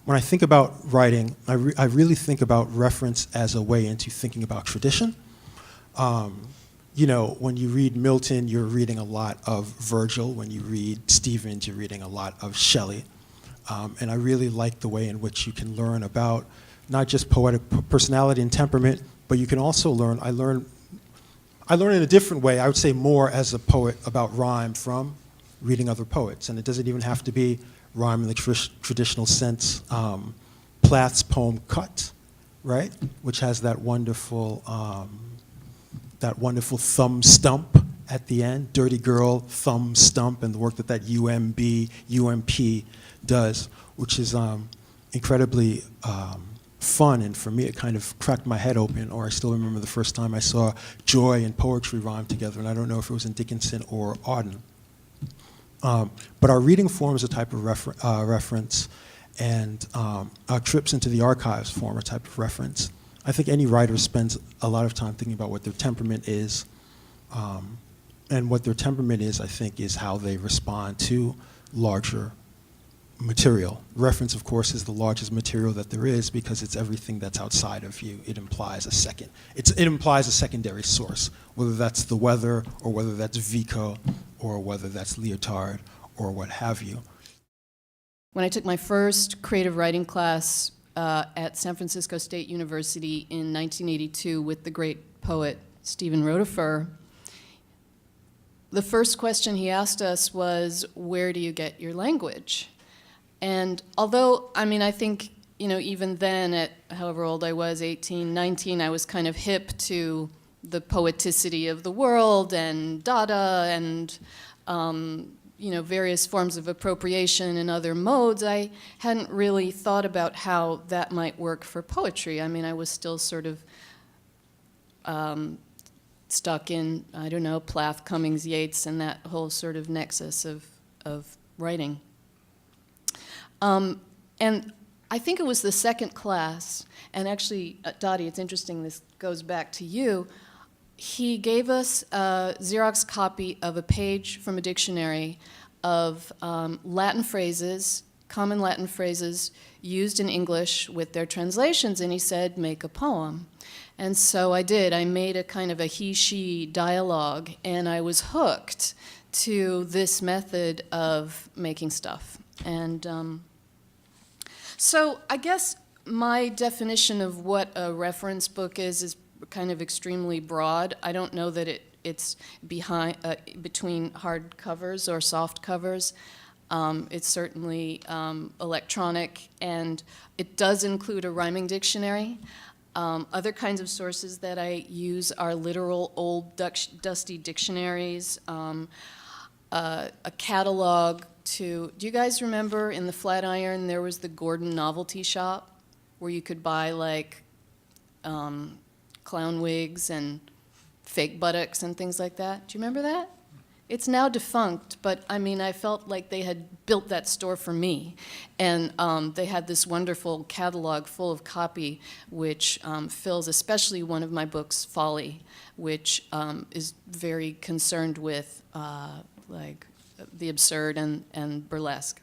when I think about writing, I really think about reference as a way into thinking about tradition. You know, when you read Milton, you're reading a lot of Virgil. When you read Stevens, you're reading a lot of Shelley. And I really like the way in which you can learn about not just poetic personality and temperament, but you can also learn, I learn in a different way, I would say more as a poet about rhyme from reading other poets. And it doesn't even have to be rhyme in the traditional sense. Plath's poem Cut, right? Which has that wonderful thumb stump at the end, dirty girl, thumb stump, and the work that UMP does, which is incredibly fun, and for me it kind of cracked my head open, or I still remember the first time I saw joy and poetry rhyme together, and I don't know if it was in Dickinson or Auden. But our reading form is a type of reference, and our trips into the archives form a type of reference. I think any writer spends a lot of time thinking about what their temperament is, and what their temperament is, I think, is how they respond to larger material. Reference, of course, is the largest material that there is because it's everything that's outside of you. It implies it implies a secondary source, whether that's the weather, or whether that's Vico, or whether that's Leotard, or what have you. When I took my first creative writing class at San Francisco State University in 1982 with the great poet Stephen Rotifer, the first question he asked us was, where do you get your language? And although, I mean, I think, you know, even then at however old I was, 18, 19, I was kind of hip to the poeticity of the world and Dada and, you know, various forms of appropriation and other modes. I hadn't really thought about how that might work for poetry. I mean, I was still sort of stuck in, I don't know, Plath, Cummings, Yeats, and that whole sort of nexus of writing. And I think it was the second class, and actually, Dottie, it's interesting, this goes back to you. He gave us a Xerox copy of a page from a dictionary of Latin phrases, common Latin phrases used in English with their translations, and he said, make a poem. And so I did. I made a kind of a he-she dialogue, and I was hooked to this method of making stuff. And so I guess my definition of what a reference book is kind of extremely broad. I don't know that it's between hard covers or soft covers. It's certainly electronic, and it does include a rhyming dictionary. Other kinds of sources that I use are literal old dusty dictionaries, a catalog do you guys remember in the Flatiron there was the Gordon Novelty Shop where you could buy like clown wigs and fake buttocks and things like that? Do you remember that? It's now defunct, but I mean, I felt like they had built that store for me. And they had this wonderful catalog full of copy, which fills especially one of my books, Folly, which is very concerned with like the absurd and burlesque.